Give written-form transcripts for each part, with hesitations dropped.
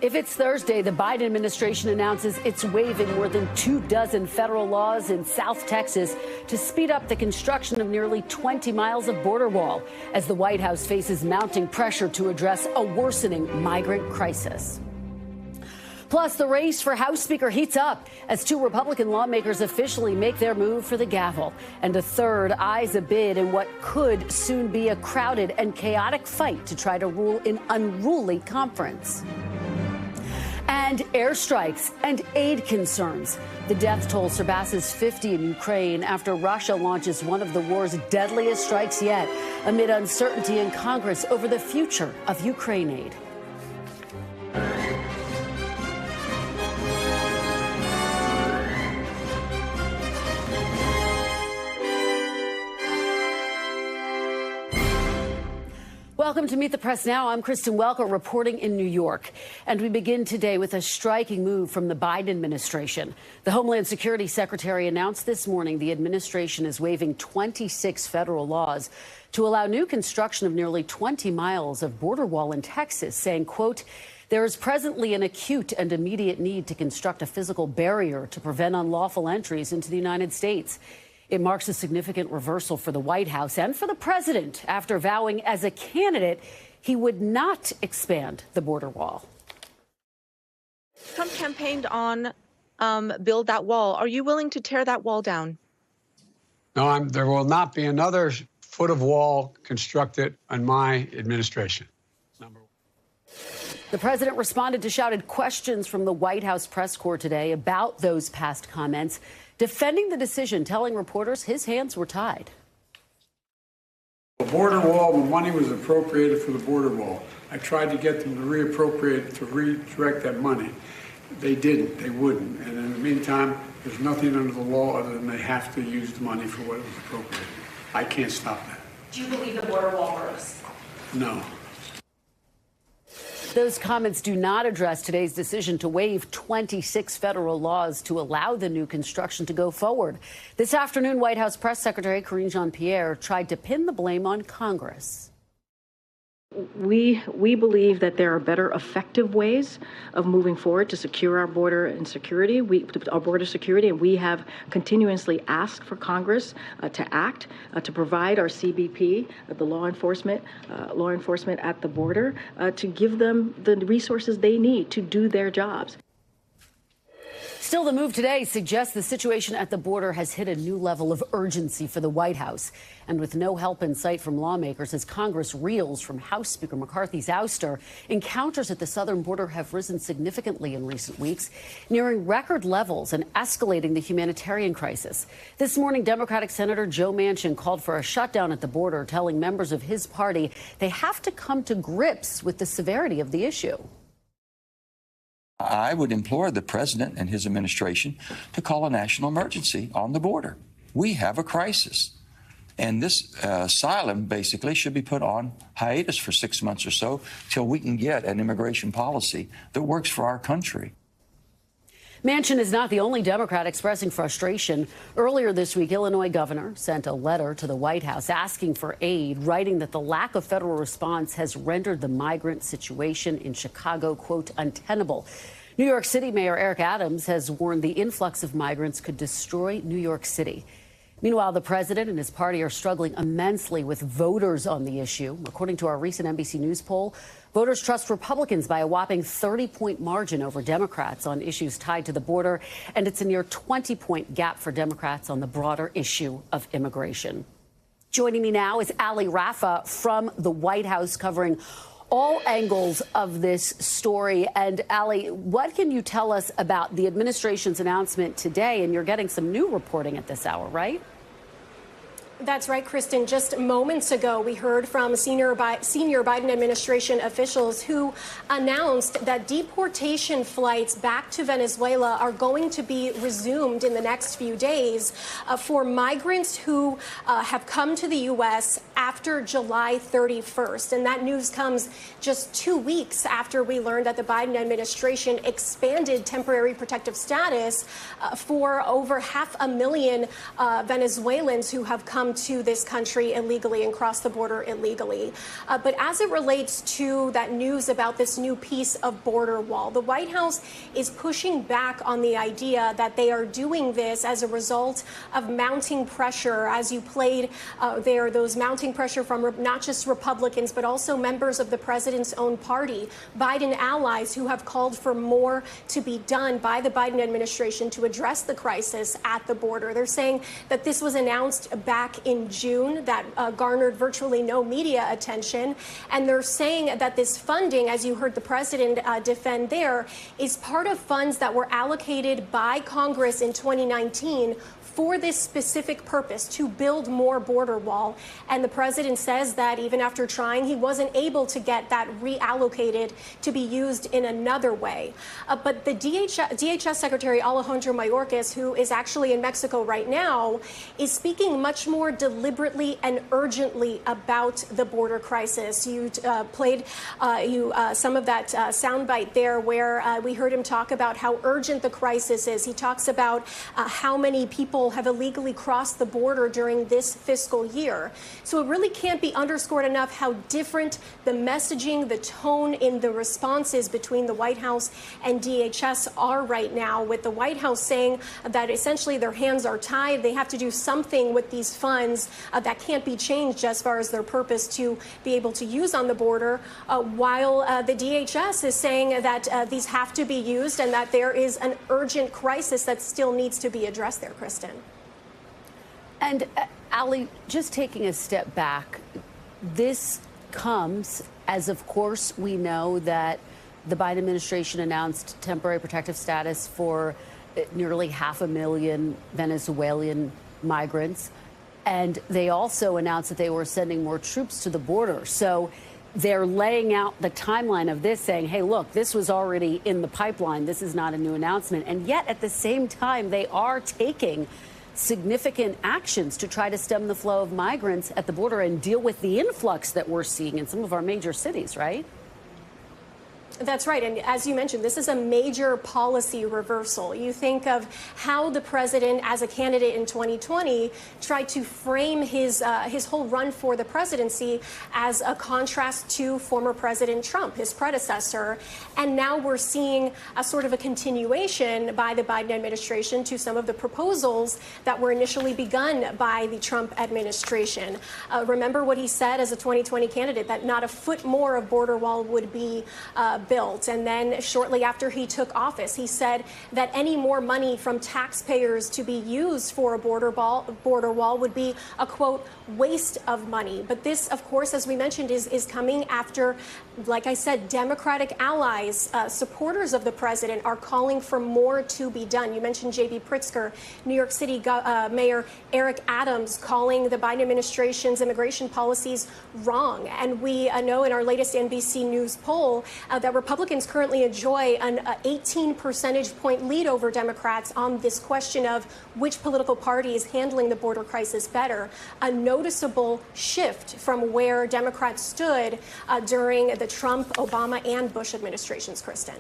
If it's Thursday, the Biden administration announces it's waiving more than 24 federal laws in South Texas to speed up the construction of nearly 20 miles of border wall as the White House faces mounting pressure to address a worsening migrant crisis. Plus, the race for House Speaker heats up as 2 Republican lawmakers officially make their move for the gavel, and a third eyes a bid in what could soon be a crowded and chaotic fight to try to rule an unruly conference. And airstrikes and aid concerns. The death toll surpasses 50 in Ukraine after Russia launches one of the war's deadliest strikes yet, amid uncertainty in Congress over the future of Ukraine aid. Welcome to Meet the Press Now. I'm Kristen Welker reporting in New York. And we begin today with a striking move from the Biden administration. The Homeland Security Secretary announced this morning the administration is waiving 26 federal laws to allow new construction of nearly 20 miles of border wall in Texas, saying, quote, there is presently an acute and immediate need to construct a physical barrier to prevent unlawful entries into the United States. It marks a significant reversal for the White House and for the president after vowing as a candidate he would not expand the border wall. Trump campaigned on build that wall. Are you willing to tear that wall down? No, there will not be another foot of wall constructed in my administration. Number one. The president responded to shouted questions from the White House press corps today about those past comments, defending the decision, telling reporters his hands were tied. The border wall, the money was appropriated for the border wall. I tried to get them to reappropriate, to redirect that money. They didn't. They wouldn't. And in the meantime, there's nothing under the law other than they have to use the money for what it was appropriated. I can't stop that. Do you believe the border wall works? No. Those comments do not address today's decision to waive 26 federal laws to allow the new construction to go forward. This afternoon, White House Press Secretary Karine Jean-Pierre tried to pin the blame on Congress. We believe that there are better effective ways of moving forward to secure our border and security, our border security, and we have continuously asked for Congress to act, to provide our CBP, the law enforcement at the border, to give them the resources they need to do their jobs. Still, the move today suggests the situation at the border has hit a new level of urgency for the White House. And with no help in sight from lawmakers as Congress reels from House Speaker McCarthy's ouster, encounters at the southern border have risen significantly in recent weeks, nearing record levels and escalating the humanitarian crisis. This morning, Democratic Senator Joe Manchin called for a shutdown at the border, telling members of his party they have to come to grips with the severity of the issue. I would implore the president and his administration to call a national emergency on the border. We have a crisis. And this asylum basically should be put on hiatus for 6 months or so till we can get an immigration policy that works for our country. Manchin is not the only Democrat expressing frustration. Earlier this week, Illinois governor sent a letter to the White House asking for aid, writing that the lack of federal response has rendered the migrant situation in Chicago, quote, untenable. New York City Mayor Eric Adams has warned the influx of migrants could destroy New York City. Meanwhile, the president and his party are struggling immensely with voters on the issue. According to our recent NBC News poll, voters trust Republicans by a whopping 30-point margin over Democrats on issues tied to the border, and it's a near 20-point gap for Democrats on the broader issue of immigration. Joining me now is Ali Rafa from the White House, covering all angles of this story. And Ali, what can you tell us about the administration's announcement today? And you're getting some new reporting at this hour, right? That's right, Kristen. Just moments ago, we heard from senior Biden administration officials who announced that deportation flights back to Venezuela are going to be resumed in the next few days for migrants who have come to the U.S. after July 31st. And that news comes just 2 weeks after we learned that the Biden administration expanded temporary protective status for over 500,000 Venezuelans who have come come to this country illegally and cross the border illegally. But as it relates to that news about this new piece of border wall, the White House is pushing back on the idea that they are doing this as a result of mounting pressure, as you played there, those mounting pressure from not just Republicans, but also members of the president's own party, Biden allies, who have called for more to be done by the Biden administration to address the crisis at the border. They're saying that this was announced back in June, that garnered virtually no media attention. And they're saying that this funding, as you heard the president defend there, is part of funds that were allocated by Congress in 2019 for this specific purpose, to build more border wall. And the president says that even after trying, he wasn't able to get that reallocated to be used in another way. But the DHS Secretary Alejandro Mayorkas, who is actually in Mexico right now, is speaking much more deliberately and urgently about the border crisis. You played some of that soundbite there where we heard him talk about how urgent the crisis is. He talks about how many people have illegally crossed the border during this fiscal year. So it really can't be underscored enough how different the messaging, the tone in the responses between the White House and DHS are right now, with the White House saying that essentially their hands are tied. They have to do something with these funds that can't be changed as far as their purpose to be able to use on the border, while the DHS is saying that these have to be used and that there is an urgent crisis that still needs to be addressed there, Kristen. And Ali, just taking a step back, this comes as, of course, we know that the Biden administration announced temporary protective status for nearly 500,000 Venezuelan migrants. And they also announced that they were sending more troops to the border. So they're laying out the timeline of this, saying, hey, look, this was already in the pipeline. This is not a new announcement. And yet, at the same time, they are taking significant actions to try to stem the flow of migrants at the border and deal with the influx that we're seeing in some of our major cities, right? That's right. And as you mentioned, this is a major policy reversal. You think of how the president, as a candidate in 2020, tried to frame his whole run for the presidency as a contrast to former President Trump, his predecessor. And now we're seeing a sort of a continuation by the Biden administration to some of the proposals that were initially begun by the Trump administration. Remember what he said as a 2020 candidate, that not a foot more of border wall would be built. And then shortly after he took office, he said that any more money from taxpayers to be used for a border wall would be a, quote, waste of money. But this, of course, as we mentioned, is coming after, like I said, Democratic allies, supporters of the president, are calling for more to be done. You mentioned J.B. Pritzker, New York City Mayor Eric Adams, calling the Biden administration's immigration policies wrong. And we know in our latest NBC News poll that Republicans currently enjoy an 18 percentage point lead over Democrats on this question of which political party is handling the border crisis better. A noticeable shift from where Democrats stood during the Trump, Obama, and Bush administrations, Kristen.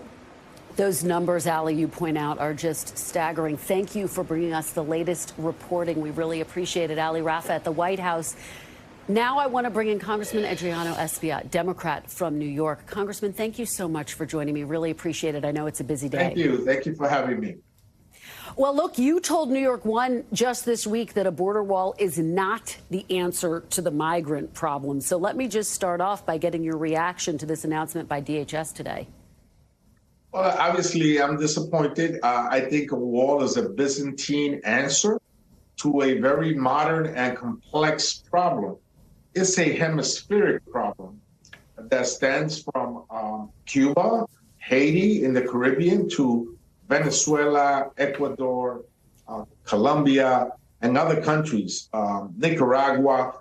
Those numbers, Ali, you point out, are just staggering. Thank you for bringing us the latest reporting. We really appreciate it. Ali Rafa at the White House. Now I want to bring in Congressman Adriano Espaillat, Democrat from New York. Congressman, thank you so much for joining me. Really appreciate it. I know it's a busy day. Thank you. Thank you for having me. Well, look, you told New York One just this week that a border wall is not the answer to the migrant problem. So let me just start off by getting your reaction to this announcement by DHS today. Well, obviously, I'm disappointed. I think a wall is a Byzantine answer to a very modern and complex problem. It's a hemispheric problem that stands from Cuba, Haiti in the Caribbean, to Venezuela, Ecuador, Colombia, and other countries, Nicaragua.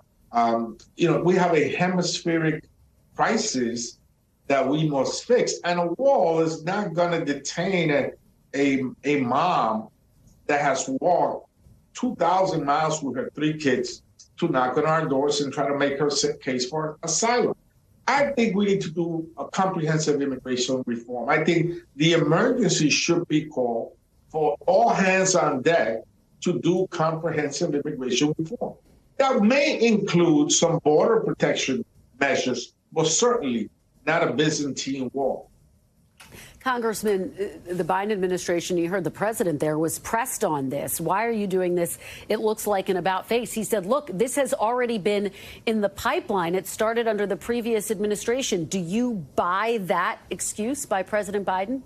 We have a hemispheric crisis that we must fix. And a wall is not going to detain a mom that has walked 2,000 miles with her 3 kids to knock on our doors and try to make her case for asylum. I think we need to do a comprehensive immigration reform. I think the emergency should be called for all hands on deck to do comprehensive immigration reform. That may include some border protection measures, but certainly not a Byzantine wall. Congressman, the Biden administration, you heard the president there, was pressed on this. Why are you doing this? It looks like an about face. He said, look, this has already been in the pipeline. It started under the previous administration. Do you buy that excuse by President Biden?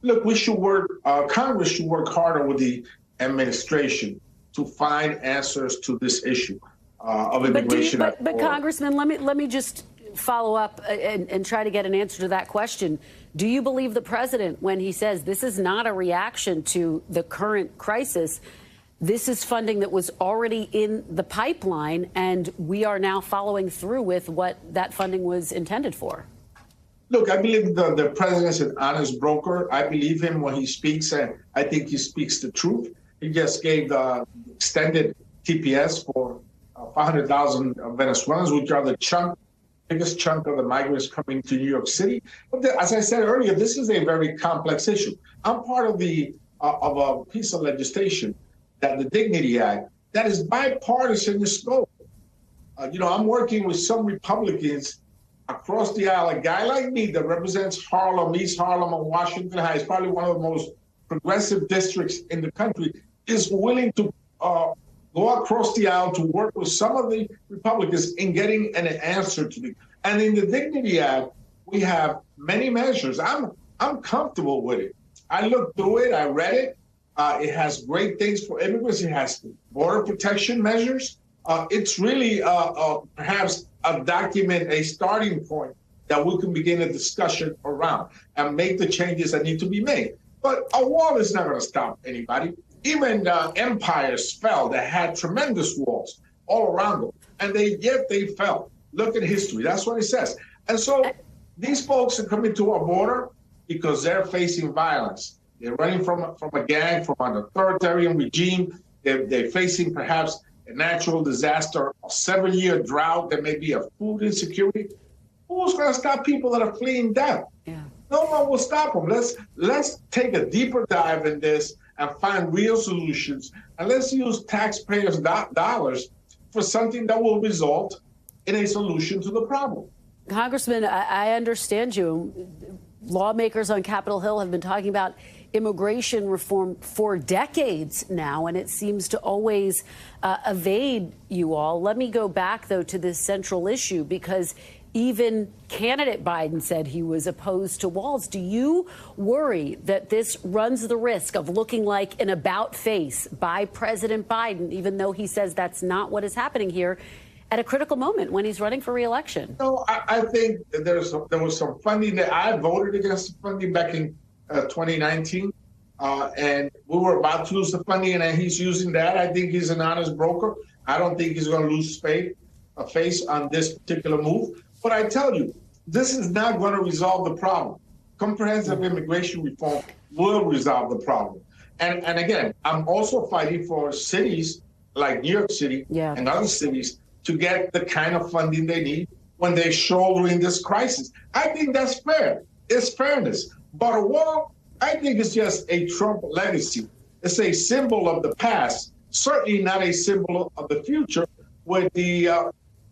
Look, we should work, Congress should work harder with the administration to find answers to this issue of immigration. But Congressman, let me just follow up and try to get an answer to that question. Do you believe the president when he says this is not a reaction to the current crisis? This is funding that was already in the pipeline, and we are now following through with what that funding was intended for. Look, I believe the president's an honest broker. I believe him when he speaks, and I think he speaks the truth. He just gave the extended TPS for 500,000 Venezuelans, which are the biggest chunk of the migrants coming to New York City. But as I said earlier, this is a very complex issue. I'm part of a piece of legislation, that the Dignity Act, that is bipartisan in scope. I'm working with some Republicans across the aisle. A guy like me that represents Harlem, East Harlem, and Washington Heights, probably one of the most progressive districts in the country, is willing to go across the aisle to work with some of the Republicans in getting an answer to me. And in the Dignity Act, we have many measures. I'm comfortable with it. I looked through it. I read it. It has great things for immigrants. It has border protection measures. It's really perhaps a document, a starting point that we can begin a discussion around and make the changes that need to be made. But a wall is not going to stop anybody. Even empires fell that had tremendous walls all around them, and yet they fell. Look at history. That's what it says. And so these folks are coming to our border because they're facing violence. They're running from a gang, from an authoritarian regime. They're facing perhaps a natural disaster, a 7-year drought. There may be a food insecurity. Who's going to stop people that are fleeing death? Yeah. No one will stop them. Let's take a deeper dive in this and find real solutions. And let's use taxpayers' dollars for something that will result in a solution to the problem. Congressman, I understand you. Lawmakers on Capitol Hill have been talking about immigration reform for decades now, and it seems to always evade you all. Let me go back, though, to this central issue, because even candidate Biden said he was opposed to walls. Do you worry that this runs the risk of looking like an about face by President Biden, even though he says that's not what is happening here, at a critical moment when he's running for re-election? No, I think there was some funding that I voted against the funding back in 2019, and we were about to lose the funding, and he's using that. I think he's an honest broker. I don't think he's going to lose face on this particular move. But I tell you, this is not going to resolve the problem. Comprehensive immigration reform will resolve the problem. And again, I'm also fighting for cities like New York City and other cities to get the kind of funding they need when they're shouldering this crisis. I think that's fair. It's fairness. But a wall, I think, is just a Trump legacy. It's a symbol of the past, certainly not a symbol of the future, with the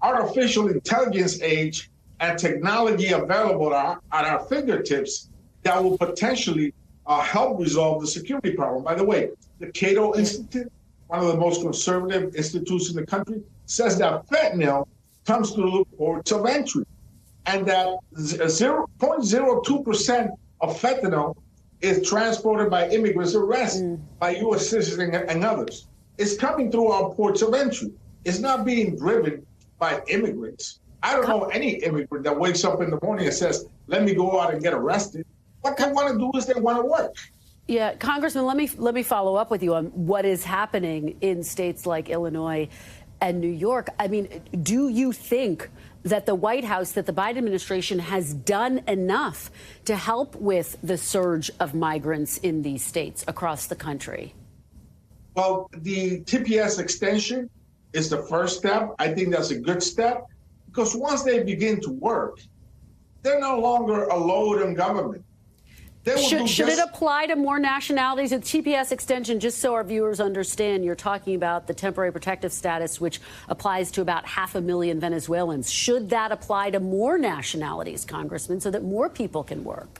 artificial intelligence age and technology available at our fingertips that will potentially help resolve the security problem. By the way, the Cato Institute, one of the most conservative institutes in the country, says that fentanyl comes through the ports of entry, and that 0.02% of fentanyl is transported by immigrants arrested by U.S. citizens and others. It's coming through our ports of entry. It's not being driven by immigrants. I don't know any immigrant that wakes up in the morning and says, let me go out and get arrested. What they want to do is they want to work. Yeah, Congressman, let me follow up with you on what is happening in states like Illinois and New York. I mean, do you think that the White House, that the Biden administration has done enough to help with the surge of migrants in these states across the country? Well, the TPS extension is the first step. I think that's a good step, because once they begin to work, they're no longer a load on government. Should it apply to more nationalities? With TPS extension, just so our viewers understand, you're talking about the temporary protective status, which applies to about 500,000 Venezuelans. Should that apply to more nationalities, Congressman, so that more people can work?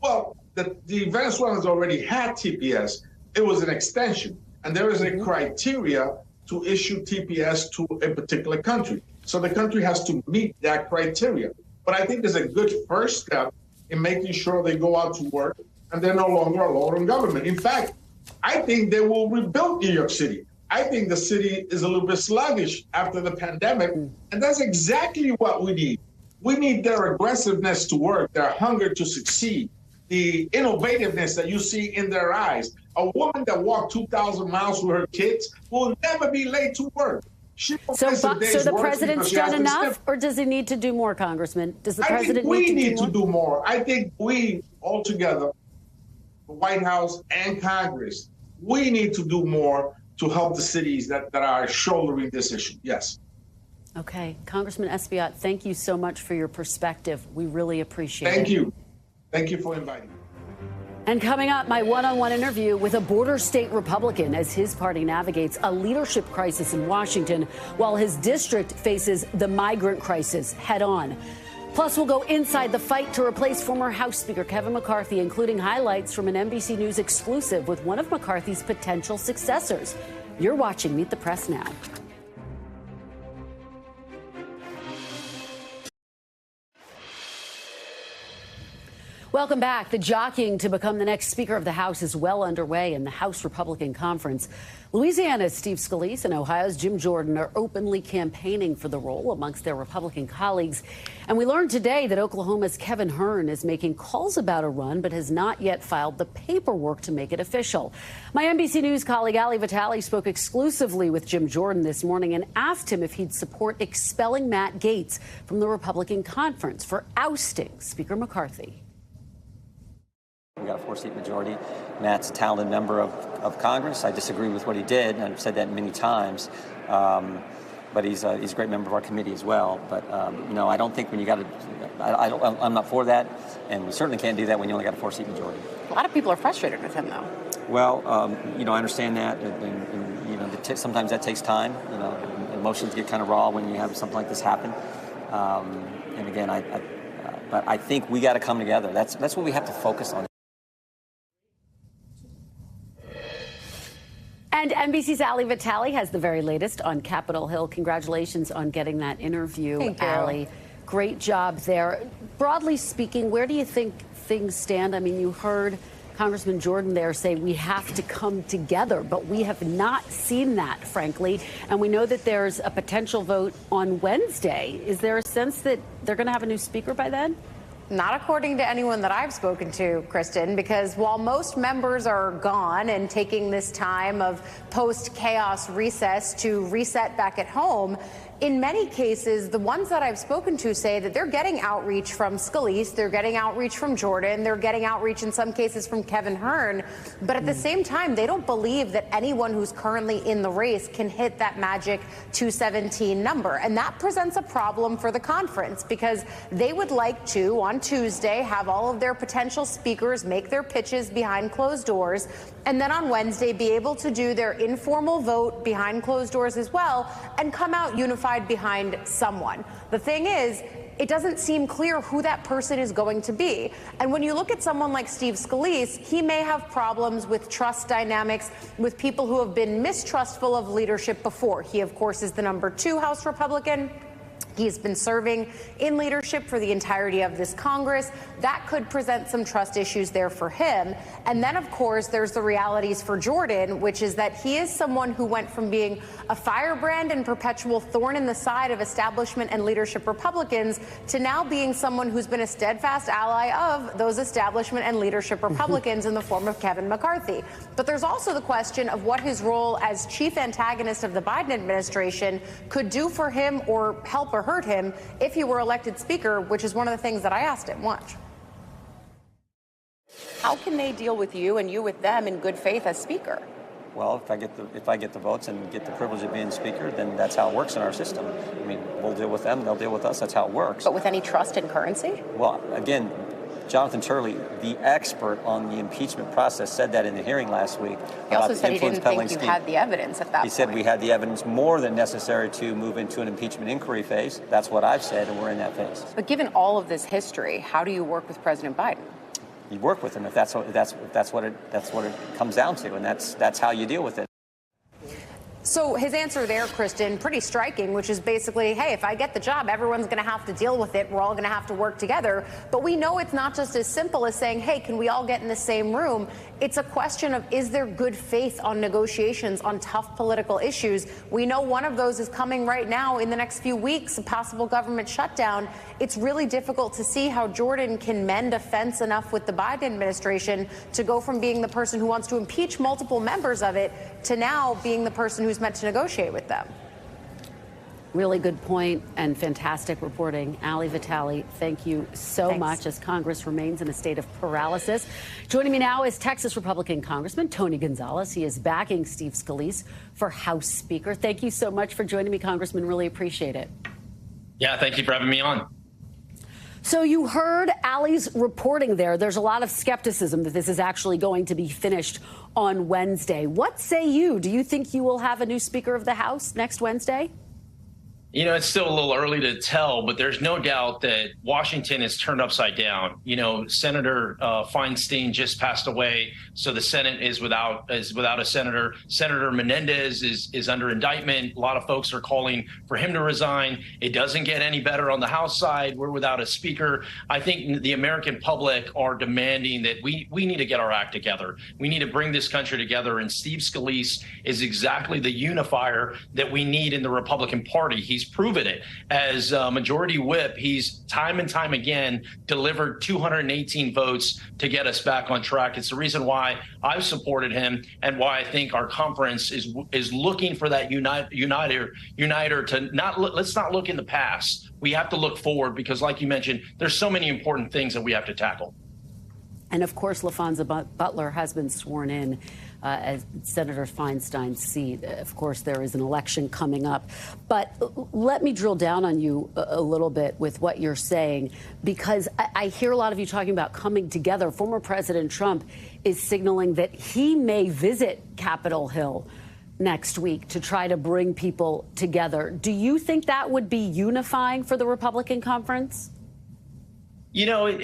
Well, the Venezuelans already had TPS. It was an extension, and there is a criteria to issue TPS to a particular country. So the country has to meet that criteria. But I think there's a good first step in making sure they go out to work and they're no longer alone in government. In fact, I think they will rebuild New York City. I think the city is a little bit sluggish after the pandemic, and that's exactly what we need. We need their aggressiveness to work, their hunger to succeed, the innovativeness that you see in their eyes. A woman that walked 2,000 miles with her kids will never be late to work. So the president's done enough, or does he need to do more, Congressman? Does the president need to do more? I think we, all together, the White House and Congress, we need to do more to help the cities that are shouldering this issue. Yes. Okay. Congressman Espaillat, thank you so much for your perspective. We really appreciate it. Thank you. Thank you for inviting me. And coming up, my one-on-one interview with a border state Republican as his party navigates a leadership crisis in Washington while his district faces the migrant crisis head on. Plus, we'll go inside the fight to replace former House Speaker Kevin McCarthy, including highlights from an NBC News exclusive with one of McCarthy's potential successors. You're watching Meet the Press now. Welcome back. The jockeying to become the next Speaker of the House is well underway in the House Republican Conference. Louisiana's Steve Scalise and Ohio's Jim Jordan are openly campaigning for the role amongst their Republican colleagues. And we learned today that Oklahoma's Kevin Hern is making calls about a run, but has not yet filed the paperwork to make it official. My NBC News colleague Ali Vitale spoke exclusively with Jim Jordan this morning and asked him if he'd support expelling Matt Gaetz from the Republican conference for ousting Speaker McCarthy. We got a 4-seat majority. Matt's a talented member of Congress. I disagree with what he did, and I've said that many times. But he's a great member of our committee as well. But I don't think when you got I'm not for that, and we certainly can't do that when you only got a 4-seat majority. A lot of people are frustrated with him, though. Well, I understand that, and sometimes that takes time. Emotions get kind of raw when you have something like this happen. And again, but I think we got to come together. That's what we have to focus on. And NBC's Ali Vitale has the very latest on Capitol Hill. Congratulations on getting that interview, Ali. Great job there. Broadly speaking, where do you think things stand? I mean, you heard Congressman Jordan there say we have to come together, but we have not seen that, frankly. And we know that there's a potential vote on Wednesday. Is there a sense that they're going to have a new speaker by then? Not according to anyone that I've spoken to, Kristen, because while most members are gone and taking this time of post-chaos recess to reset back at home, in many cases, the ones that I've spoken to say that they're getting outreach from Scalise, they're getting outreach from Jordan, they're getting outreach in some cases from Kevin Hern, but at the same time, they don't believe that anyone who's currently in the race can hit that magic 217 number. And that presents a problem for the conference because they would like to, on Tuesday, have all of their potential speakers make their pitches behind closed doors, and then on Wednesday be able to do their informal vote behind closed doors as well and come out unified behind someone. The thing is, it doesn't seem clear who that person is going to be. And when you look at someone like Steve Scalise, he may have problems with trust dynamics with people who have been mistrustful of leadership before. He, of course, is the #2 House Republican. He's been serving in leadership for the entirety of this Congress. That could present some trust issues there for him. And then, of course, there's the realities for Jordan, which is that he is someone who went from being a firebrand and perpetual thorn in the side of establishment and leadership Republicans to now being someone who's been a steadfast ally of those establishment and leadership Republicans in the form of Kevin McCarthy. But there's also the question of what his role as chief antagonist of the Biden administration could do for him or help or hurt him if he were elected speaker, which is one of the things that I asked him. Watch. How can they deal with you and you with them in good faith as speaker? Well, if I get the votes and get the privilege of being speaker, then that's how it works in our system. I mean, we'll deal with them, they'll deal with us. That's how it works. But with any trust and currency? Well, again, Jonathan Turley, the expert on the impeachment process, said that in the hearing last week. He also said he didn't think you had the evidence at that point. He said we had the evidence more than necessary to move into an impeachment inquiry phase. That's what I've said, and we're in that phase. But given all of this history, how do you work with President Biden? You work with him if that's what it comes down to, and that's how you deal with it. So his answer there, Kristen, pretty striking, which is basically, hey, if I get the job, everyone's going to have to deal with it. We're all going to have to work together. But we know it's not just as simple as saying, hey, can we all get in the same room? It's a question of, is there good faith on negotiations on tough political issues? We know one of those is coming right now in the next few weeks, a possible government shutdown. It's really difficult to see how Jordan can mend a fence enough with the Biden administration to go from being the person who wants to impeach multiple members of it to now being the person who's meant to negotiate with them. Really good point and fantastic reporting. Ali Vitale, thank you so much as Congress remains in a state of paralysis. Joining me now is Texas Republican Congressman Tony Gonzales. He is backing Steve Scalise for House Speaker. Thank you so much for joining me, Congressman. Really appreciate it. Yeah, thank you for having me on. So you heard Ali's reporting there. There's a lot of skepticism that this is actually going to be finished on Wednesday. What say you? Do you think you will have a new Speaker of the House next Wednesday? You know, it's still a little early to tell, but there's no doubt that Washington is turned upside down. You know, Senator Feinstein just passed away, so the Senate is without a senator. Senator Menendez is under indictment. A lot of folks are calling for him to resign. It doesn't get any better on the House side. We're without a speaker. I think the American public are demanding that we need to get our act together. We need to bring this country together, and Steve Scalise is exactly the unifier that we need in the Republican Party. He's proven it. As majority whip, he's time and time again delivered 218 votes to get us back on track. It's the reason why I've supported him and why I think our conference is looking for that uniter to let's not look in the past. We have to look forward because, like you mentioned, there's so many important things that we have to tackle. And of course, LaFonza Butler has been sworn in as Senator Feinstein's seat. Of course, there is an election coming up. But let me drill down on you a little bit with what you're saying, because I hear a lot of you talking about coming together. Former President Trump is signaling that he may visit Capitol Hill next week to try to bring people together. Do you think that would be unifying for the Republican conference? You know,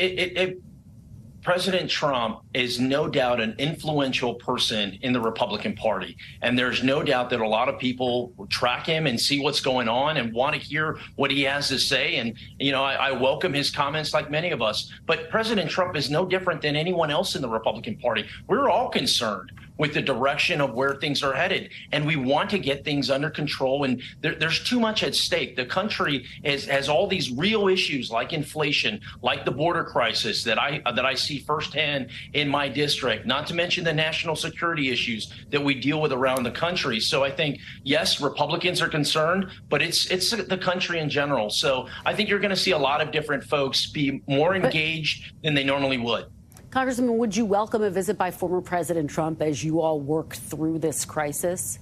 President Trump is no doubt an influential person in the Republican Party. And there's no doubt that a lot of people track him and see what's going on and want to hear what he has to say. And, you know, I welcome his comments like many of us. But President Trump is no different than anyone else in the Republican Party. We're all concerned with the direction of where things are headed. And we want to get things under control. And there's too much at stake. The country has all these real issues like inflation, like the border crisis that I see firsthand in my district, not to mention the national security issues that we deal with around the country. So I think, yes, Republicans are concerned, but it's the country in general. So I think you're going to see a lot of different folks be more engaged than they normally would. Congressman, would you welcome a visit by former President Trump as you all work through this crisis?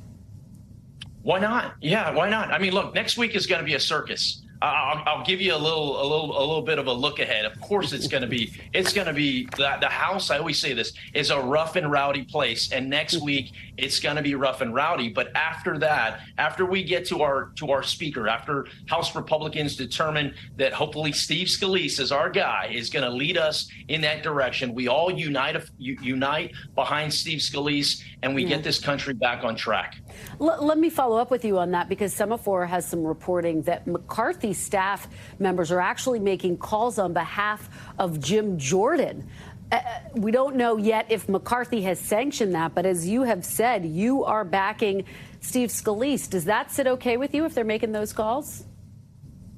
Why not? Yeah, why not? I mean, look, next week is going to be a circus. I'll give you a little bit of a look ahead. Of course, it's going to be the House. I always say this is a rough and rowdy place, and next week it's going to be rough and rowdy. But after that, after we get to our speaker, after House Republicans determine that hopefully Steve Scalise is our guy, is going to lead us in that direction, we all unite behind Steve Scalise, and we get this country back on track. Let me follow up with you on that, because Semaphore has some reporting that McCarthy staff members are actually making calls on behalf of Jim Jordan. We don't know yet if McCarthy has sanctioned that, but as you have said, you are backing Steve Scalise. Does that sit okay with you if they're making those calls?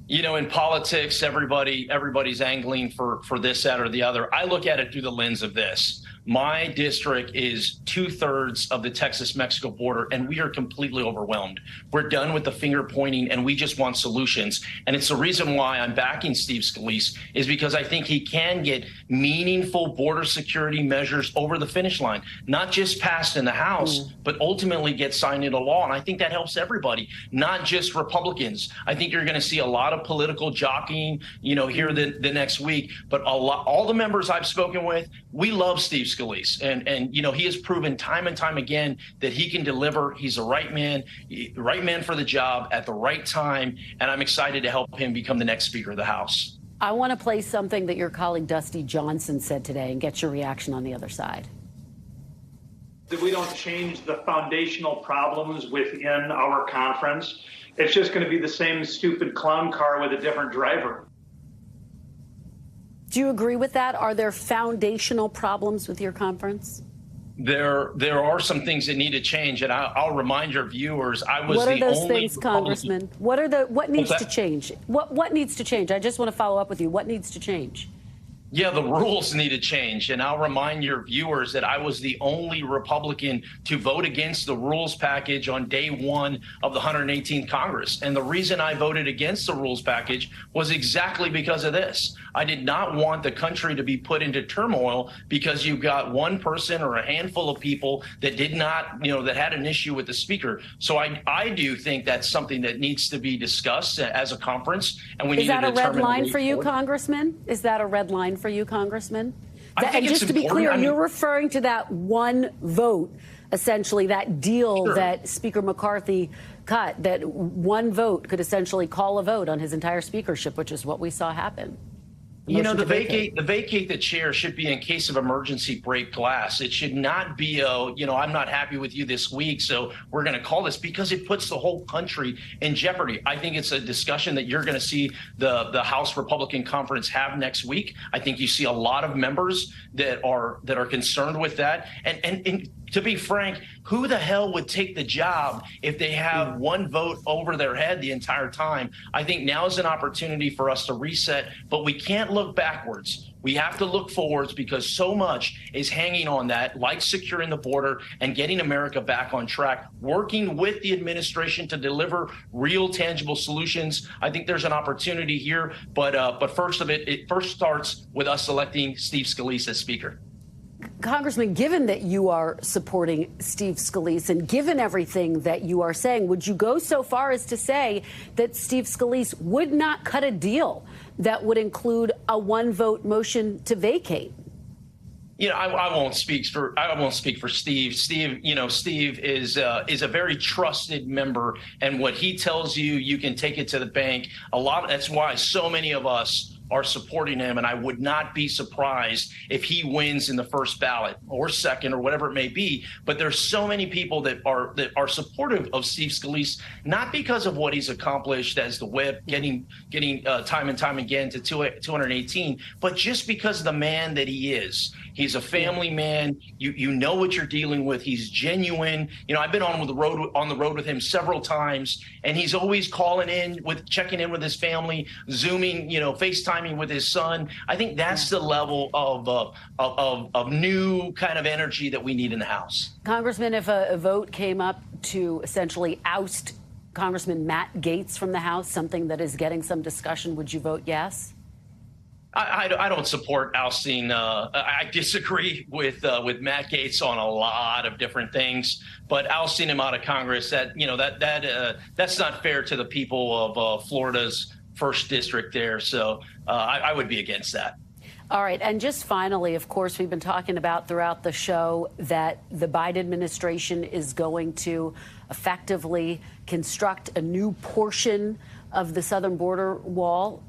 You know, in politics, everybody's angling for this, that, or the other. I look at it through the lens of this. My district is 2/3 of the Texas-Mexico border, and we are completely overwhelmed. We're done with the finger pointing, and we just want solutions. And it's the reason why I'm backing Steve Scalise, is because I think he can get meaningful border security measures over the finish line, not just passed in the House, but ultimately get signed into law. And I think that helps everybody, not just Republicans. I think you're going to see a lot of of political jockeying, here the next week. But all the members I've spoken with, we love Steve Scalise. And he has proven time and time again that he can deliver. He's the right man for the job at the right time. And I'm excited to help him become the next Speaker of the House. I want to play something that your colleague Dusty Johnson said today and get your reaction on the other side. That we don't change the foundational problems within our conference. It's just going to be the same stupid clown car with a different driver. Do you agree with that? Are there foundational problems with your conference? There are some things that need to change, and I'll remind your viewers, I was the only. What are those things, Congressman? What needs to change? What needs to change? I just want to follow up with you. What needs to change? Yeah, the rules need to change. And I'll remind your viewers that I was the only Republican to vote against the rules package on day one of the 118th Congress. And the reason I voted against the rules package was exactly because of this. I did not want the country to be put into turmoil because you've got one person or a handful of people that did not, that had an issue with the speaker. So I do think that's something that needs to be discussed as a conference. And we need to determine. Is that a red line for you, Congressman? Is that a red line for you, Congressman? And just to be clear, you're referring to that one vote, essentially that deal that Speaker McCarthy cut, that one vote could essentially call a vote on his entire speakership, which is what we saw happen. The vacate the chair should be in case of emergency break glass. It should not be I'm not happy with you this week, so we're going to call this, because it puts the whole country in jeopardy. I think it's a discussion that you're going to see the House Republican Conference have next week. I think you see a lot of members that are concerned with that. And to be frank, who the hell would take the job if they have one vote over their head the entire time? I think now is an opportunity for us to reset, but we can't look backwards. We have to look forwards, because so much is hanging on that, like securing the border and getting America back on track, working with the administration to deliver real, tangible solutions. I think there's an opportunity here, but first it first starts with us electing Steve Scalise as Speaker. Congressman, given that you are supporting Steve Scalise and given everything that you are saying, would you go so far as to say that Steve Scalise would not cut a deal that would include a one-vote motion to vacate? I won't speak for Steve. Steve is a very trusted member, and what he tells you, you can take it to the bank. That's why so many of us are supporting him, and I would not be surprised if he wins in the first ballot or second or whatever it may be. But there's so many people that are supportive of Steve Scalise, not because of what he's accomplished as the whip, getting time and time again to 218, but just because of the man that he is. He's a family man. You know what you're dealing with. He's genuine. I've been on the road with him several times, and he's always checking in with his family, Zooming, FaceTiming with his son. I think that's the level of new kind of energy that we need in the House. Congressman, if a vote came up to essentially oust Congressman Matt Gaetz from the House, something that is getting some discussion, would you vote yes? I don't support ousting. I disagree with Matt Gaetz on a lot of different things, but ousting him out of Congress, that's not fair to the people of Florida's first district there. So I would be against that. All right. And just finally, of course, we've been talking about throughout the show that the Biden administration is going to effectively construct a new portion of the southern border wall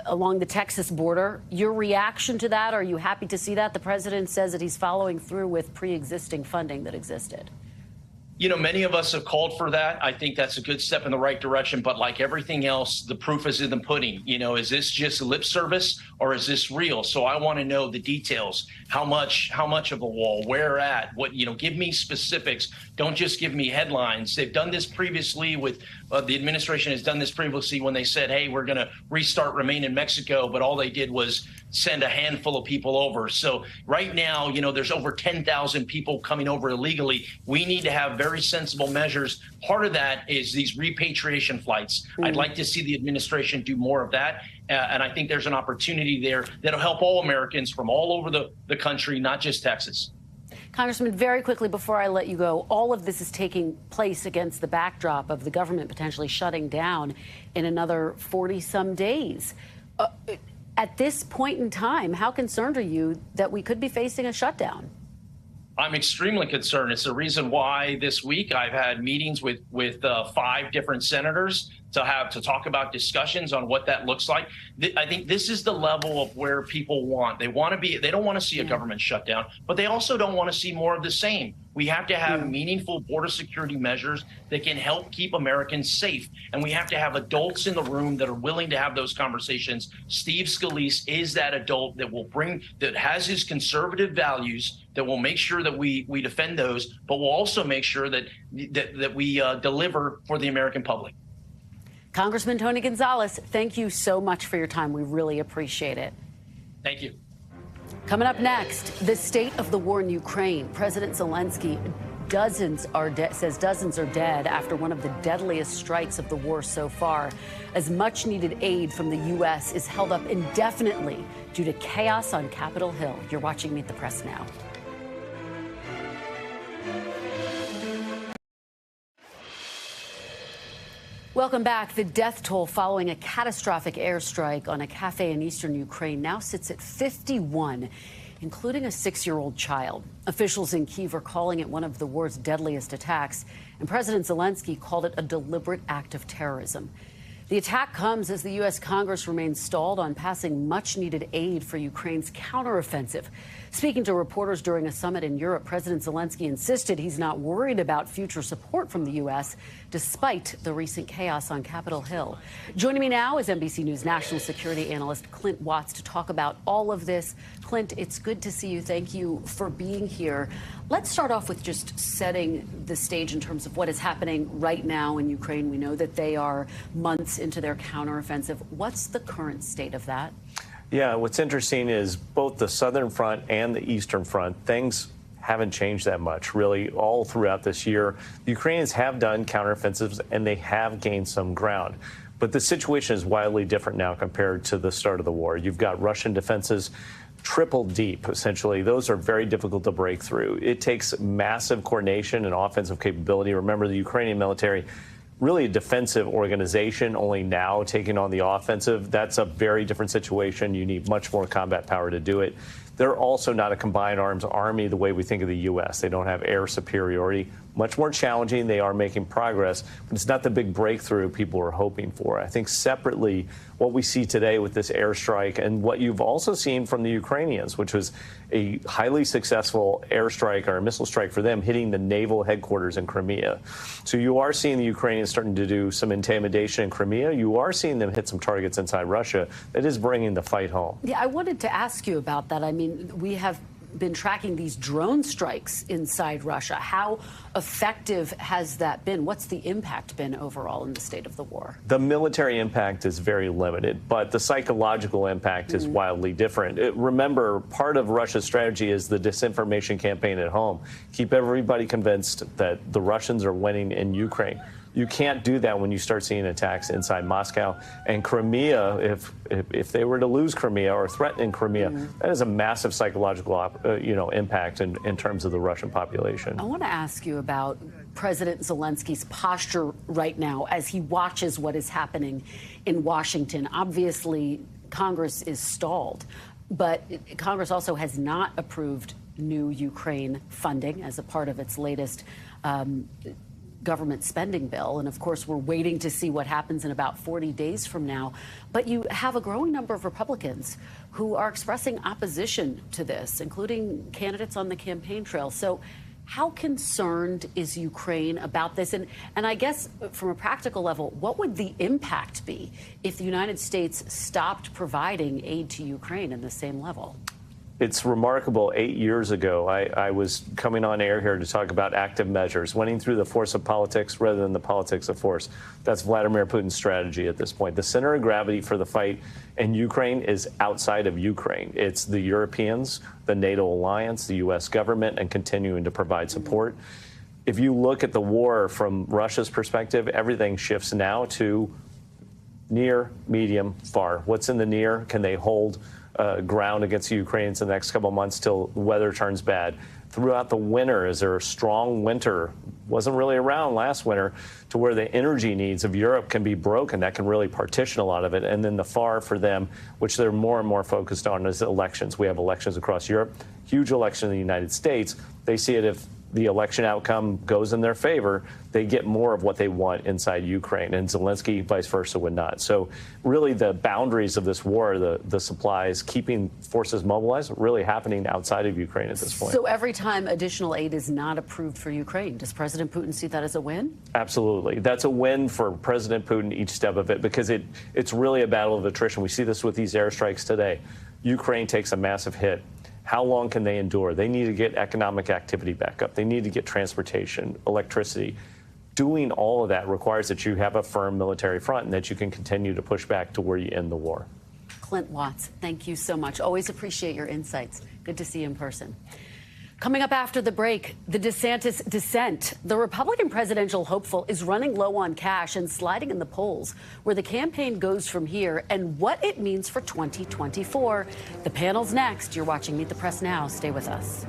along the Texas border. Your reaction to that? Are you happy to see that? The president says that he's following through with pre-existing funding that existed. Many of us have called for that. I think that's a good step in the right direction. But like everything else, the proof is in the pudding. Is this just lip service or is this real? So I want to know the details. How much of a wall? Where at? What? Give me specifics. Don't just give me headlines. They've done this previously with the administration has done this previously when they said, hey, we're going to restart Remain in Mexico. But all they did was send a handful of people over. So right now, there's over 10,000 people coming over illegally. We need to have very sensible measures. Part of that is these repatriation flights. I'd like to see the administration do more of that. And I think there's an opportunity there that'll help all Americans from all over the country, not just Texas. Congressman, very quickly before I let you go, all of this is taking place against the backdrop of the government potentially shutting down in another 40-some days. At this point in time, how concerned are you that we could be facing a shutdown? I'm extremely concerned. It's the reason why this week I've had meetings with 5 different senators to talk about discussions on what that looks like. I think this is the level of where people want. They don't want to see a government shutdown, but they also don't want to see more of the same. We have to have meaningful border security measures that can help keep Americans safe. And we have to have adults in the room that are willing to have those conversations. Steve Scalise is that adult that has his conservative values, that will make sure that we defend those, but will also make sure that we deliver for the American public. Congressman Tony Gonzales, thank you so much for your time. We really appreciate it. Thank you. Coming up next, the state of the war in Ukraine. President Zelensky says dozens are dead after one of the deadliest strikes of the war so far, as much needed aid from the U.S. is held up indefinitely due to chaos on Capitol Hill. You're watching Meet the Press now. Welcome back. The death toll following a catastrophic airstrike on a cafe in eastern Ukraine now sits at 51, including a 6-year-old child. Officials in Kyiv are calling it one of the war's deadliest attacks, and President Zelensky called it a deliberate act of terrorism. The attack comes as the U.S. Congress remains stalled on passing much-needed aid for Ukraine's counteroffensive. Speaking to reporters during a summit in Europe, President Zelensky insisted he's not worried about future support from the U.S., despite the recent chaos on Capitol Hill. Joining me now is NBC News national security analyst Clint Watts to talk about all of this. Clint, it's good to see you. Thank you for being here. Let's start off with just setting the stage in terms of what is happening right now in Ukraine. We know that they are months into their counteroffensive. What's the current state of that? Yeah, what's interesting is both the southern front and the eastern front, things haven't changed that much, really, all throughout this year. The Ukrainians have done counteroffensives, and they have gained some ground. But the situation is wildly different now compared to the start of the war. You've got Russian defenses triple deep, essentially. Those are very difficult to break through. It takes massive coordination and offensive capability. Remember, the Ukrainian military, really a defensive organization, only now taking on the offensive. That's a very different situation. You need much more combat power to do it. They're also not a combined arms army the way we think of the U.S. They don't have air superiority. Much more challenging. They are making progress, but it's not the big breakthrough people were hoping for. I think separately, what we see today with this airstrike and what you've also seen from the Ukrainians, which was a highly successful airstrike or a missile strike for them, hitting the naval headquarters in Crimea. So you are seeing the Ukrainians starting to do some intimidation in Crimea. You are seeing them hit some targets inside Russia. That is bringing the fight home. Yeah, I wanted to ask you about that. I mean, we have been tracking these drone strikes inside Russia. How effective has that been? What's the impact been overall in the state of the war? The military impact is very limited, but the psychological impact is wildly different. Remember, part of Russia's strategy is the disinformation campaign at home. Keep everybody convinced that the Russians are winning in Ukraine. You can't do that when you start seeing attacks inside Moscow. And Crimea, if they were to lose Crimea or threaten Crimea, that is a massive psychological impact in terms of the Russian population. I want to ask you about President Zelensky's posture right now as he watches what is happening in Washington. Obviously, Congress is stalled, but Congress also has not approved new Ukraine funding as a part of its latest government spending bill. And of course, we're waiting to see what happens in about 40 days from now. But you have a growing number of Republicans who are expressing opposition to this, including candidates on the campaign trail. So how concerned is Ukraine about this? And I guess from a practical level, what would the impact be if the United States stopped providing aid to Ukraine in the same level? It's remarkable. 8 years ago, I was coming on air here to talk about active measures, winning through the force of politics rather than the politics of force. That's Vladimir Putin's strategy at this point. The center of gravity for the fight in Ukraine is outside of Ukraine. It's the Europeans, the NATO alliance, the U.S. government, and continuing to provide support. If you look at the war from Russia's perspective, everything shifts now to near, medium, far. What's in the near? Can they hold ground against the Ukrainians in the next couple of months till the weather turns bad. Throughout the winter, is there a strong winter? Wasn't really around last winter, to where the energy needs of Europe can be broken. That can really partition a lot of it. And then the FAR for them, which they're more and more focused on, is elections. We have elections across Europe, huge election in the United States. They see it if the election outcome goes in their favor, they get more of what they want inside Ukraine, and Zelensky, vice versa, would not. So really the boundaries of this war, the supplies, keeping forces mobilized, really happening outside of Ukraine at this point. So every time additional aid is not approved for Ukraine, does President Putin see that as a win? Absolutely. That's a win for President Putin each step of it, because it's really a battle of attrition. We see this with these airstrikes today. Ukraine takes a massive hit. How long can they endure? They need to get economic activity back up. They need to get transportation, electricity. Doing all of that requires that you have a firm military front and that you can continue to push back to where you end the war. Clint Watts, thank you so much. Always appreciate your insights. Good to see you in person. Coming up after the break, the DeSantis descent. The Republican presidential hopeful is running low on cash and sliding in the polls. Where the campaign goes from here and what it means for 2024. The panel's next. You're watching Meet the Press Now. Stay with us.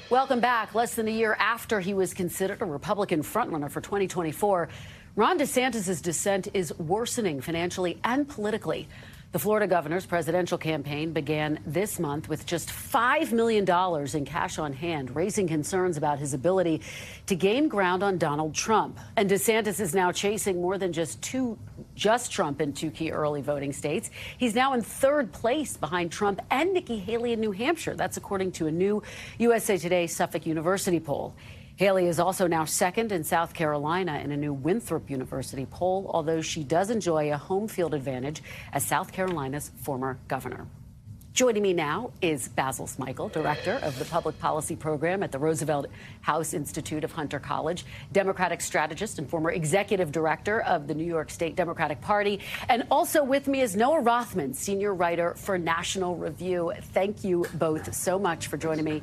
Welcome back. Less than a year after he was considered a Republican frontrunner for 2024, Ron DeSantis' descent is worsening financially and politically. The Florida governor's presidential campaign began this month with just $5 million in cash on hand, raising concerns about his ability to gain ground on Donald Trump. And DeSantis is now chasing more than just Trump in two key early voting states. He's now in third place behind Trump and Nikki Haley in New Hampshire. That's according to a new USA Today Suffolk University poll. Haley is also now second in South Carolina in a new Winthrop University poll, although she does enjoy a home field advantage as South Carolina's former governor. Joining me now is Basil Smikle, director of the Public Policy Program at the Roosevelt House Institute of Hunter College, Democratic strategist and former executive director of the New York State Democratic Party. And also with me is Noah Rothman, senior writer for National Review. Thank you both so much for joining me.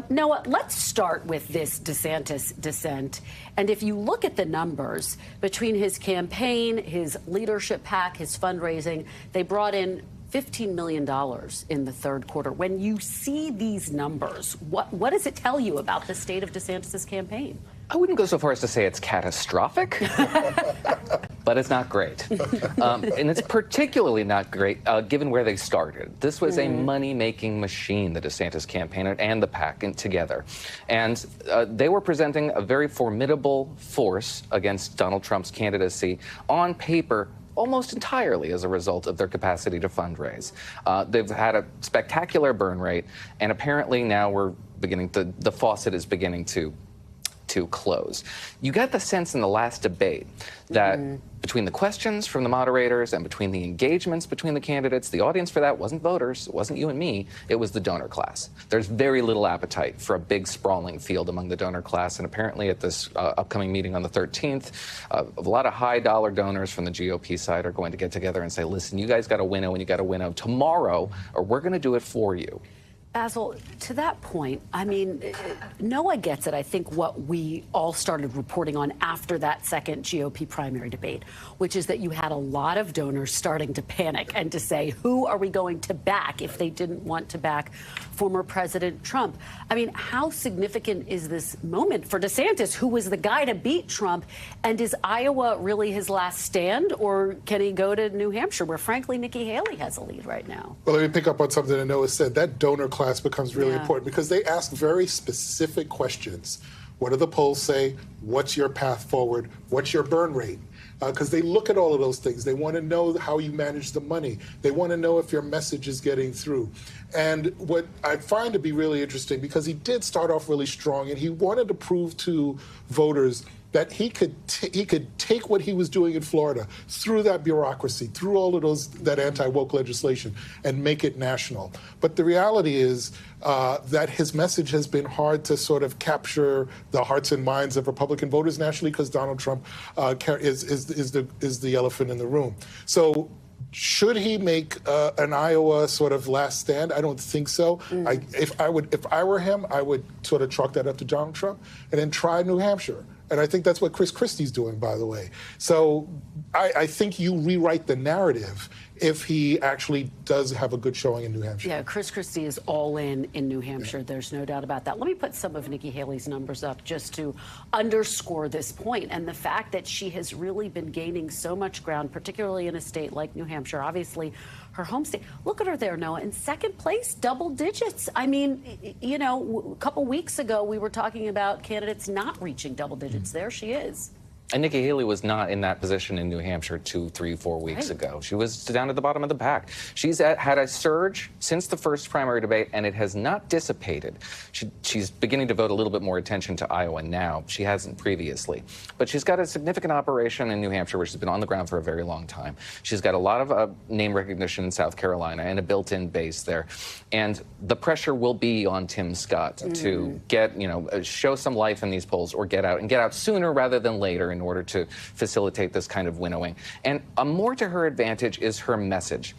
Noah, let's start with this DeSantis descent. And if you look at the numbers between his campaign, his leadership PAC, his fundraising, they brought in $15 million in the third quarter. When you see these numbers, what does it tell you about the state of DeSantis' campaign? I wouldn't go so far as to say it's catastrophic, but it's not great. And it's particularly not great given where they started. This was a money-making machine, the DeSantis campaign and the PAC together. And they were presenting a very formidable force against Donald Trump's candidacy on paper, almost entirely as a result of their capacity to fundraise. They've had a spectacular burn rate, and apparently now the faucet is beginning to close. You got the sense in the last debate that between the questions from the moderators and between the engagements between the candidates, the audience for that wasn't voters, it wasn't you and me, it was the donor class. There's very little appetite for a big sprawling field among the donor class, and apparently at this upcoming meeting on the 13th, a lot of high dollar donors from the GOP side are going to get together and say, listen, you guys got to winnow and you got to winnow tomorrow, or we're going to do it for you. Basil, to that point, I mean, Noah gets it, I think, what we all started reporting on after that second GOP primary debate, which is that you had a lot of donors starting to panic and to say, who are we going to back if they didn't want to back former President Trump? I mean, how significant is this moment for DeSantis, who was the guy to beat Trump? And is Iowa really his last stand, or can he go to New Hampshire, where, frankly, Nikki Haley has a lead right now? Well, let me pick up on something that Noah said. That donor class becomes really important because they ask very specific questions. What do the polls say? What's your path forward? What's your burn rate? Because they look at all of those things. They want to know how you manage the money. They want to know if your message is getting through. And what I find to be really interesting, because he did start off really strong, and he wanted to prove to voters that he could take what he was doing in Florida through that bureaucracy, through all of that anti-woke legislation, and make it national. But the reality is that his message has been hard to sort of capture the hearts and minds of Republican voters nationally, because Donald Trump is the elephant in the room. So should he make an Iowa sort of last stand? I don't think so. If I were him, I would sort of chalk that up to Donald Trump and then try New Hampshire And I think that's what Chris Christie's doing, by the way. So I think you rewrite the narrative if he actually does have a good showing in New Hampshire. Yeah, Chris Christie is all in New Hampshire. Yeah. There's no doubt about that. Let me put some of Nikki Haley's numbers up just to underscore this point and the fact that she has really been gaining so much ground, particularly in a state like New Hampshire, obviously her home state. Look at her there, Noah, in second place, double digits. I mean, you know, a couple weeks ago, we were talking about candidates not reaching double digits. There she is. And Nikki Haley was not in that position in New Hampshire 2, 3, 4 weeks ago. She was down at the bottom of the pack. She's had a surge since the first primary debate, and it has not dissipated. She's beginning to devote a little bit more attention to Iowa now. She hasn't previously. But she's got a significant operation in New Hampshire, where she's been on the ground for a very long time. She's got a lot of name recognition in South Carolina and a built-in base there. And the pressure will be on Tim Scott to get, show some life in these polls or get out sooner rather than later in order to facilitate this kind of winnowing. And more to her advantage is her message.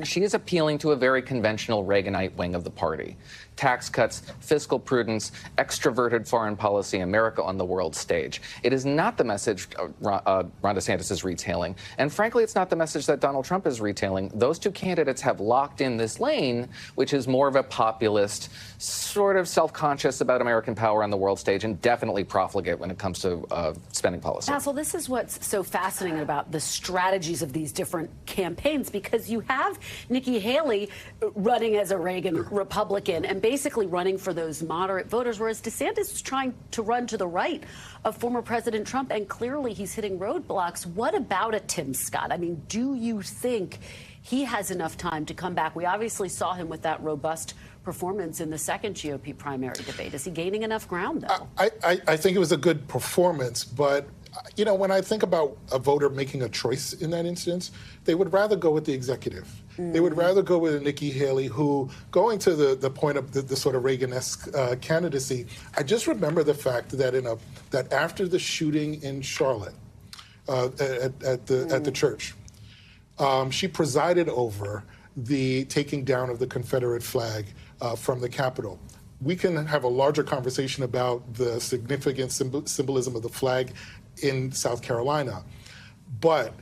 She is appealing to a very conventional Reaganite wing of the party. Tax cuts, fiscal prudence, extroverted foreign policy, America on the world stage. It is not the message Ron DeSantis is retailing. And frankly, it's not the message that Donald Trump is retailing. Those two candidates have locked in this lane, which is more of a populist, sort of self-conscious about American power on the world stage, and definitely profligate when it comes to spending policy. Basil, this is what's so fascinating about the strategies of these different campaigns, because you have Nikki Haley running as a Reagan Republican and basically running for those moderate voters, whereas DeSantis is trying to run to the right of former President Trump, and clearly he's hitting roadblocks. What about a Tim Scott? I mean, do you think he has enough time to come back? We obviously saw him with that robust performance in the second GOP primary debate. Is he gaining enough ground, though? I think it was a good performance, but when I think about a voter making a choice in that instance, they would rather go with the executive. They would rather go with a Nikki Haley who, going to the point of the sort of Reagan-esque candidacy, I just remember the fact that that after the shooting in Charlotte at the church, she presided over the taking down of the Confederate flag from the Capitol. We can have a larger conversation about the significant symbolism of the flag in South Carolina, but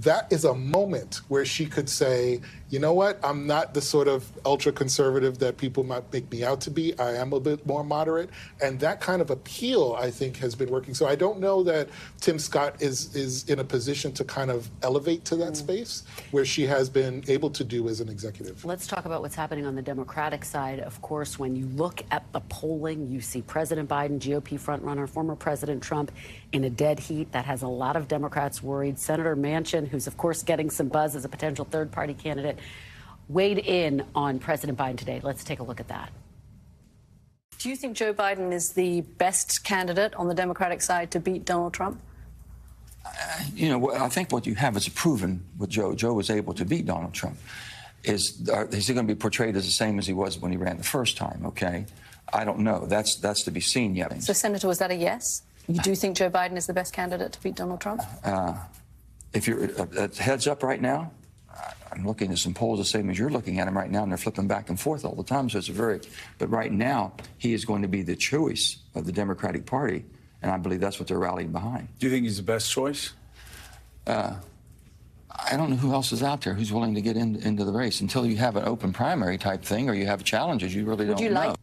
that is a moment where she could say, you know what, I'm not the sort of ultra-conservative that people might make me out to be. I am a bit more moderate. And that kind of appeal, I think, has been working. So I don't know that Tim Scott is in a position to kind of elevate to that space where she has been able to do as an executive. Let's talk about what's happening on the Democratic side. Of course, when you look at the polling, you see President Biden, GOP frontrunner, former President Trump in a dead heat. That has a lot of Democrats worried. Senator Manchin, who's, of course, getting some buzz as a potential third-party candidate, weighed in on President Biden today. Let's take a look at that. Do you think Joe Biden is the best candidate on the Democratic side to beat Donald Trump? I think what you have is proven with Joe. Joe was able to beat Donald Trump. Is he going to be portrayed as the same as he was when he ran the first time? Okay, I don't know. That's to be seen yet. So, Senator, was that a yes? You do think Joe Biden is the best candidate to beat Donald Trump? If you're heads up right now, I'm looking at some polls the same as you're looking at them right now, and they're flipping back and forth all the time. So but right now, he is going to be the choice of the Democratic Party, and I believe that's what they're rallying behind. Do you think he's the best choice? I don't know who else is out there who's willing to get into the race until you have an open primary type thing or you have challenges. You really don't know.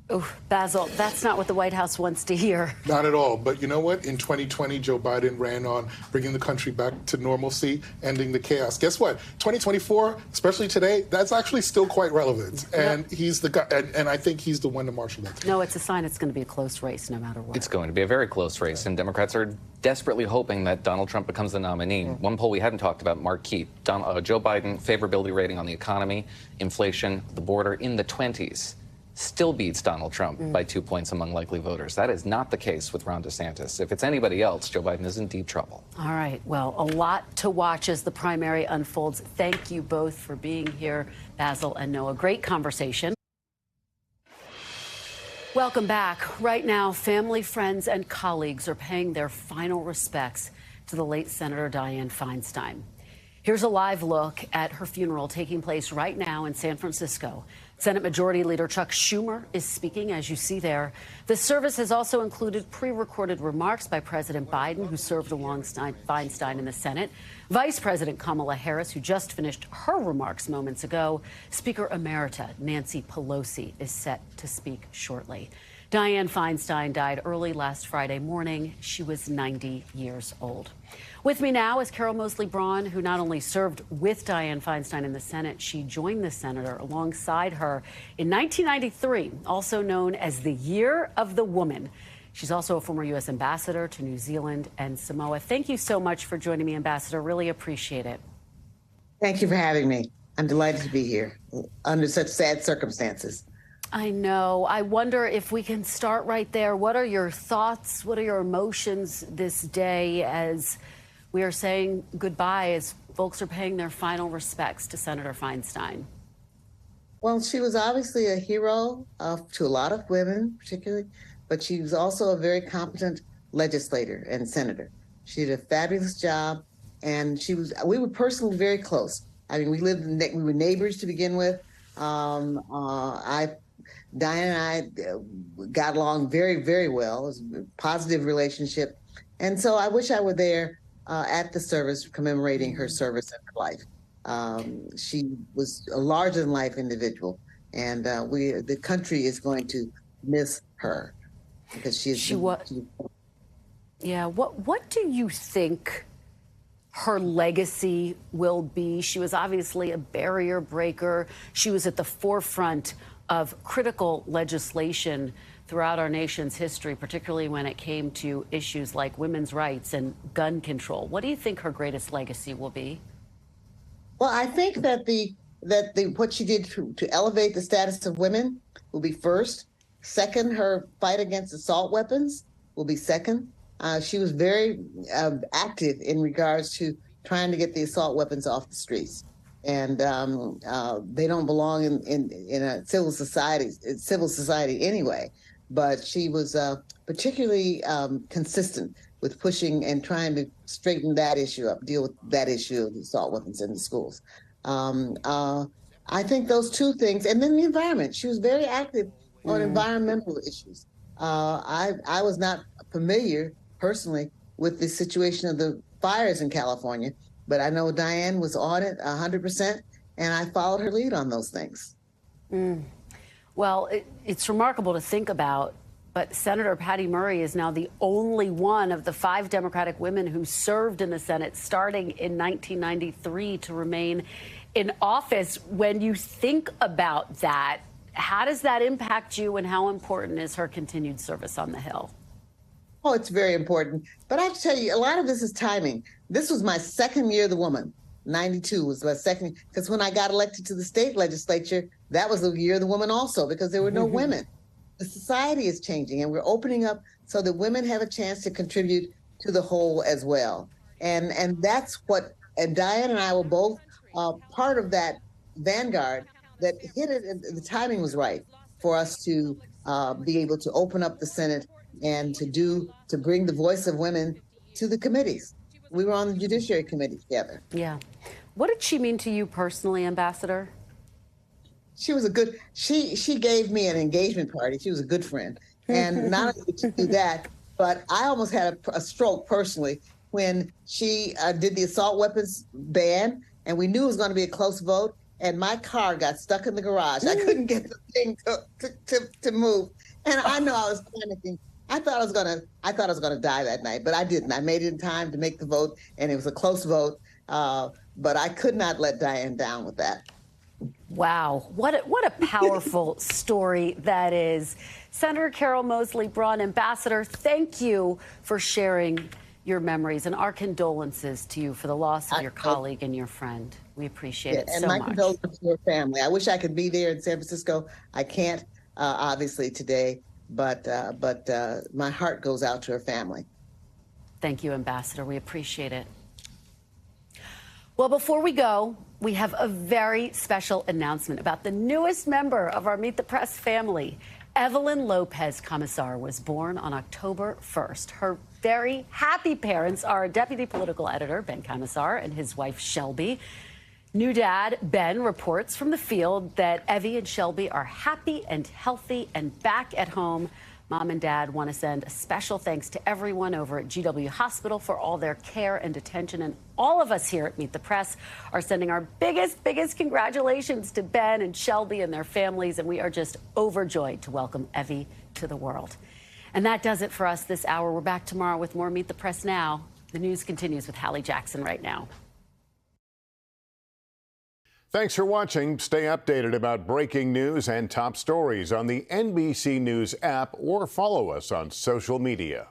Oh, Basil, that's not what the White House wants to hear. Not at all. But you know what? In 2020, Joe Biden ran on bringing the country back to normalcy, ending the chaos. Guess what? 2024, especially today, that's actually still quite relevant. And he's the guy, and I think he's the one to marshal that. No, it's a sign it's going to be a close race no matter what. It's going to be a very close race, and Democrats are desperately hoping that Donald Trump becomes the nominee. One poll we hadn't talked about, Mark Keep, Joe Biden favorability rating on the economy, inflation, the border in the 20s. Still beats Donald Trump by 2 points among likely voters. That is not the case with Ron DeSantis. If it's anybody else, Joe Biden is in deep trouble. All right. Well, a lot to watch as the primary unfolds. Thank you both for being here, Basil and Noah. Great conversation. Welcome back. Right now, family, friends, and colleagues are paying their final respects to the late Senator Dianne Feinstein. Here's a live look at her funeral taking place right now in San Francisco. Senate Majority Leader Chuck Schumer is speaking, as you see there. The service has also included pre-recorded remarks by President Biden, who served alongside Feinstein in the Senate, Vice President Kamala Harris, who just finished her remarks moments ago. Speaker Emerita Nancy Pelosi is set to speak shortly. Dianne Feinstein died early last Friday morning. She was 90 years old. With me now is Carol Moseley Braun, who not only served with Dianne Feinstein in the Senate, she joined the senator alongside her in 1993, also known as the Year of the Woman. She's also a former U.S. ambassador to New Zealand and Samoa. Thank you so much for joining me, Ambassador. Really appreciate it. Thank you for having me. I'm delighted to be here under such sad circumstances. I know. I wonder if we can start right there. What are your thoughts? What are your emotions this day as we are saying goodbye, as folks are paying their final respects to Senator Feinstein? Well, she was obviously a hero to a lot of women, particularly, but she was also a very competent legislator and senator. She did a fabulous job, and we were personally very close. I mean, we were neighbors to begin with. Diane and I got along very, very well. It was a positive relationship. And so I wish I were there at the service commemorating her service in her life. She was a larger-than-life individual, and the country is going to miss her because Yeah, what do you think her legacy will be? She was obviously a barrier breaker. She was at the forefront of critical legislation throughout our nation's history, particularly when it came to issues like women's rights and gun control. What do you think her greatest legacy will be? Well, I think that what she did to elevate the status of women will be first. Second, her fight against assault weapons will be second. She was very active in regards to trying to get the assault weapons off the streets. And they don't belong in a civil society anyway. But she was particularly consistent with pushing and trying to straighten that issue up, deal with that issue of assault weapons in the schools. I think those two things, and then the environment. She was very active on environmental issues. I was not familiar personally with the situation of the fires in California, but I know Diane was on it 100%, and I followed her lead on those things. Well, it's remarkable to think about, but Senator Patty Murray is now the only one of the 5 Democratic women who served in the Senate starting in 1993 to remain in office. When you think about that, how does that impact you, and how important is her continued service on the Hill? Oh, it's very important. But I have to tell you, a lot of this is timing. This was my second year of the woman. 92 was my second, because when I got elected to the state legislature, that was the year of the woman also, because there were no women. The society is changing, and we're opening up so that women have a chance to contribute to the whole as well. And that's what, and Diane and I were both part of that vanguard that hit it, and the timing was right for us to be able to open up the Senate and to bring the voice of women to the committees. We were on the Judiciary Committee together. Yeah. What did she mean to you personally, Ambassador? She was she gave me an engagement party. She was a good friend. And not only did she do that, but I almost had a stroke personally when she did the assault weapons ban, and we knew it was going to be a close vote, and my car got stuck in the garage. I couldn't get the thing to move. And I know I was panicking. I thought I was gonna die that night, but I didn't. I made it in time to make the vote, and it was a close vote. But I could not let Diane down with that. Wow, what a powerful story that is. Senator Carol Moseley Braun, Ambassador, thank you for sharing your memories, and our condolences to you for the loss of your colleague and your friend. We appreciate it so much. And my condolences to her family. I wish I could be there in San Francisco. I can't, obviously, today. But my heart goes out to her family. Thank you, Ambassador. We appreciate it. Well, before we go, we have a very special announcement about the newest member of our Meet the Press family. Evelyn Lopez Commissar was born on October 1st. Her very happy parents are deputy political editor Ben Commissar and his wife Shelby. New dad Ben reports from the field that Evie and Shelby are happy and healthy and back at home. Mom and Dad want to send a special thanks to everyone over at GW Hospital for all their care and attention. And all of us here at Meet the Press are sending our biggest congratulations to Ben and Shelby and their families. And we are just overjoyed to welcome Evie to the world. And that does it for us this hour. We're back tomorrow with more Meet the Press Now. The news continues with Hallie Jackson right now. Thanks for watching. Stay updated about breaking news and top stories on the NBC News app or follow us on social media.